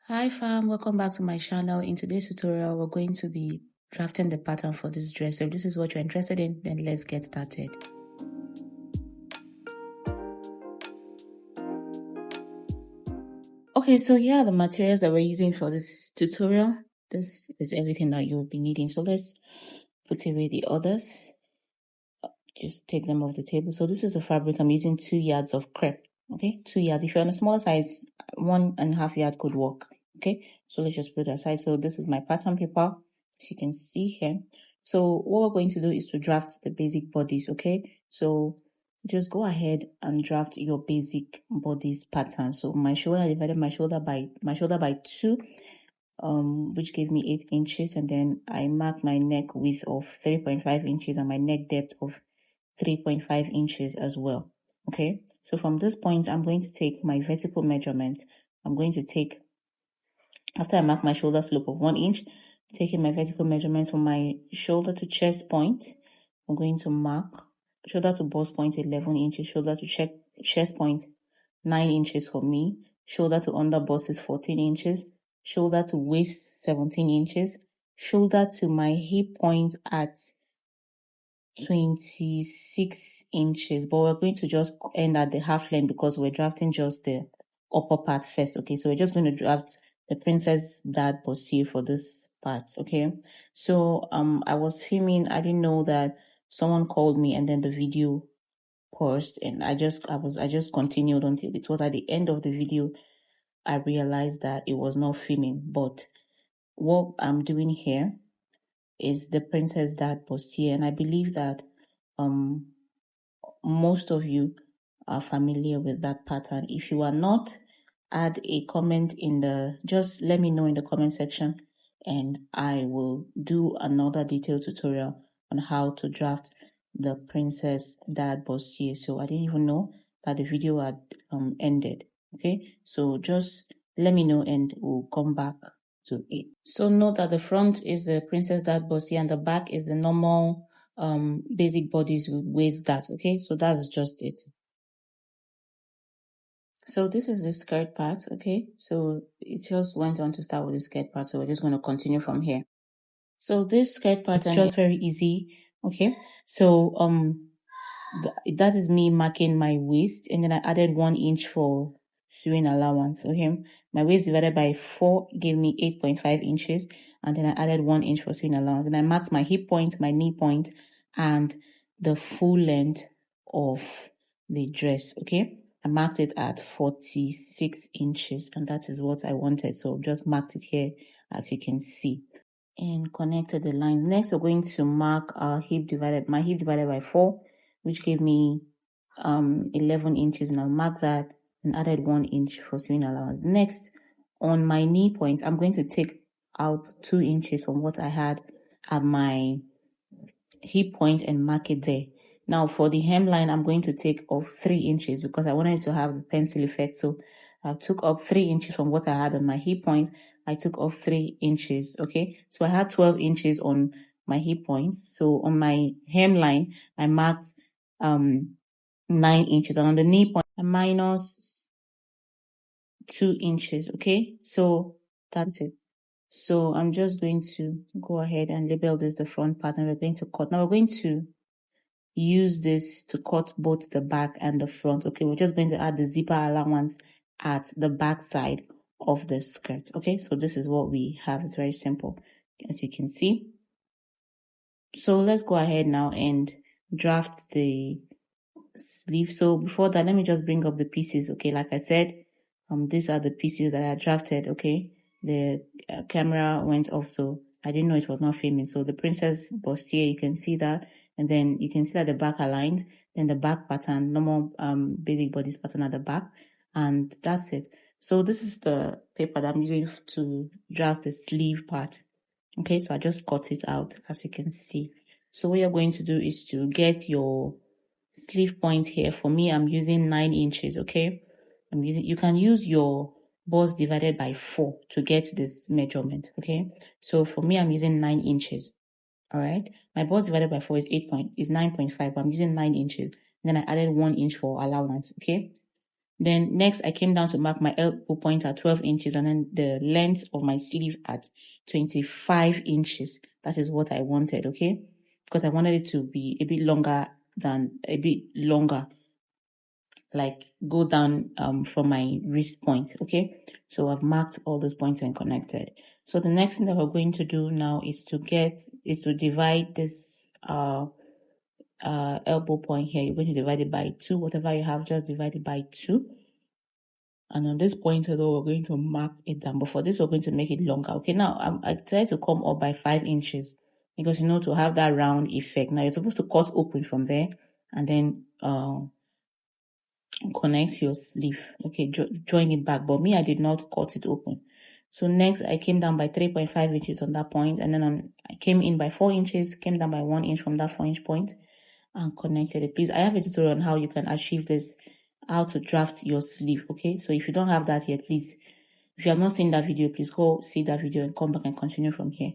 Hi fam, welcome back to my channel. In today's tutorial, we're going to be drafting the pattern for this dress. So if this is what you're interested in, then let's get started. Okay, so here are the materials that we're using for this tutorial. This is everything that you'll be needing. So let's put away the others. Just take them off the table. So this is the fabric. I'm using 2 yards of crepe. Okay, 2 yards. If you're on a smaller size, 1.5 yard could work. Okay, so let's just put it aside. So this is my pattern paper, as you can see here. So what we're going to do is to draft the basic bodice. Okay, so just go ahead and draft your basic bodice pattern. So my shoulder, I divided my shoulder by 2, which gave me 8 inches, and then I marked my neck width of 3.5 inches and my neck depth of 3.5 inches as well. Okay, so from this point, I'm going to take my vertical measurements. I'm going to take, after I mark my shoulder slope of 1 inch, taking my vertical measurements from my shoulder to chest point, I'm going to mark shoulder to bust point 11 inches, shoulder to chest point 9 inches for me, shoulder to under bust is 14 inches, shoulder to waist 17 inches, shoulder to my hip point at 26 inches, but we're going to just end at the half length because we're drafting just the upper part first. Okay, so we're just going to draft the princess dad bustier for this part. Okay, so I was filming, I didn't know that someone called me and then the video paused, and I just continued until it was at the end of the video I realized that it was not filming. But what I'm doing here is the princess dad bustier, and I believe that most of you are familiar with that pattern. If you are not, add a comment just let me know in the comment section, and I will do another detailed tutorial on how to draft the princess dad bustier. So I didn't even know that the video had ended. Okay, so just let me know and we'll come back to it. So note that the front is the princess dad bustier and the back is the normal basic bodice with waist dart. Okay, so that's just it. So this is the skirt part. Okay, so it just went on to start with the skirt part, so we're just going to continue from here. So this skirt part is just very easy. Okay, so that is me marking my waist, and then I added 1 inch for sewing allowance. Okay, my waist divided by 4 gave me 8.5 inches, and then I added 1 inch for sewing allowance. Then I marked my hip point, my knee point, and the full length of the dress. Okay, I marked it at 46 inches, and that is what I wanted, so just marked it here as you can see and connected the lines. Next, we're going to mark our my hip divided by 4, which gave me 11 inches, and I'll mark that and added 1 inch for sewing allowance. Next, on my knee point, I'm going to take out 2 inches from what I had at my hip point and mark it there. Now for the hemline, I'm going to take off 3 inches because I wanted to have the pencil effect. So I took up 3 inches from what I had on my hip point. I took off 3 inches. Okay, so I had 12 inches on my hip points. So on my hemline, I marked 9 inches, and on the knee point, I minus 2 inches. Okay, so that's it. So I'm just going to go ahead and label this the front part, and we're going to cut. Now we're going to use this to cut both the back and the front. Okay, we're just going to add the zipper allowance at the back side of the skirt. Okay, so this is what we have. It's very simple, as you can see. So let's go ahead now and draft the sleeve. So before that, let me just bring up the pieces. Okay, like I said, these are the pieces that I drafted. Okay, the camera went off, so I didn't know it was not filming. So the princess bustier, you can see that, and then you can see that the back aligned, then the back pattern, normal basic bodice pattern at the back, and that's it. So this is the paper that I'm using to draft the sleeve part. Okay, so I just cut it out, as you can see. So what you're going to do is to get your sleeve point here. For me, I'm using 9 inches. Okay, you can use your bust divided by 4 to get this measurement. Okay, so for me, I'm using 9 inches. All right, my bust divided by 4 is 9.5, but I'm using 9 inches. And then I added 1 inch for allowance. Okay, Then next, I came down to mark my elbow point at 12 inches and then the length of my sleeve at 25 inches. That is what I wanted, okay? Because I wanted it to be a bit longer, like go down from my wrist point, okay? So I've marked all those points and connected. So the next thing that we're going to do now is to divide this elbow point here. You're going to divide it by 2. Whatever you have, just divide it by 2. And on this point, though, we're going to mark it down. But for this, we're going to make it longer. Okay, now I try to come up by 5 inches because, you know, to have that round effect. Now, you're supposed to cut open from there and then connect your sleeve. Okay, join it back. But me, I did not cut it open. So next, I came down by 3.5 inches on that point. And then I came in by 4 inches, came down by 1 inch from that 4-inch point and connected it. Please, I have a tutorial on how you can achieve this, how to draft your sleeve, okay? So if you don't have that yet, please, if you have not seen that video, please go see that video and come back and continue from here.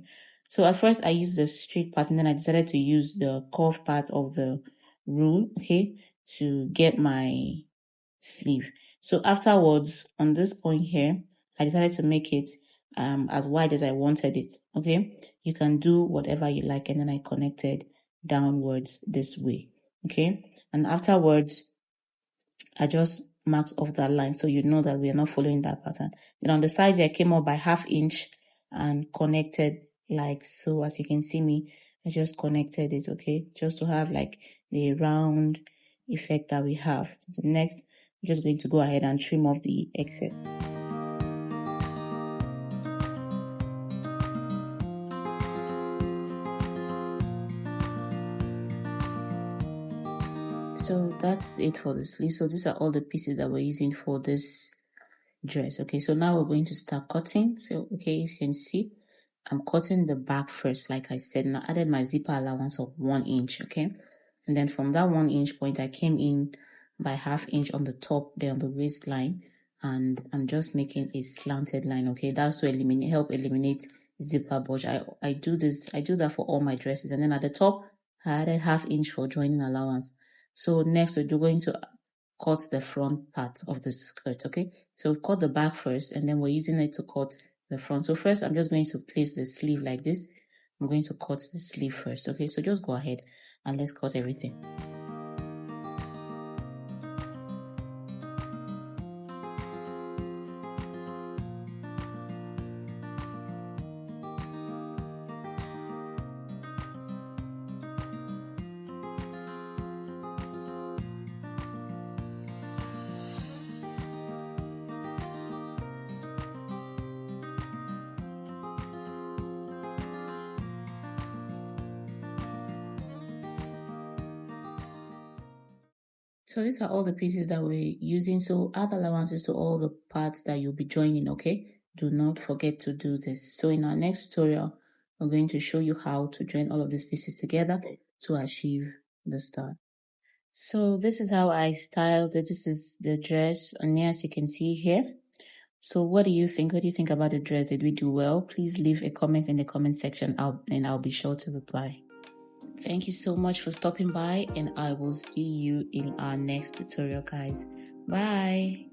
So at first, I used the straight part and then I decided to use the curved part of the rule, okay, to get my sleeve. So afterwards, on this point here, I decided to make it as wide as I wanted it, okay? You can do whatever you like, and then I connected downwards this way, okay? And afterwards, I just marked off that line so you know that we are not following that pattern. Then on the side, I came up by 1/2 inch and connected like so. As you can see me, I just connected it, okay? Just to have like the round effect that we have. So next, I'm just going to go ahead and trim off the excess. So that's it for the sleeve. So these are all the pieces that we're using for this dress. Okay, so now we're going to start cutting. So okay, as you can see, I'm cutting the back first, like I said, and I added my zipper allowance of 1 inch, okay? And then from that 1 inch point, I came in by 1/2 inch on the top there on the waistline, and I'm just making a slanted line, okay? That's to help eliminate zipper bulge. I do that for all my dresses. And then at the top, I added 1/2 inch for joining allowance. So next, we're going to cut the front part of the skirt, okay? So we've cut the back first, and then we're using it to cut the front. So first, I'm just going to place the sleeve like this. I'm going to cut the sleeve first, okay? So just go ahead and let's cut everything. So these are all the pieces that we're using. So add allowances to all the parts that you'll be joining, okay? Do not forget to do this. So in our next tutorial, we're going to show you how to join all of these pieces together to achieve the star. So this is how I styled it. This is the dress, and as you can see here. So what do you think? What do you think about the dress? Did we do well? Please leave a comment in the comment section and I'll be sure to reply. Thank you so much for stopping by, and I will see you in our next tutorial, guys. Bye.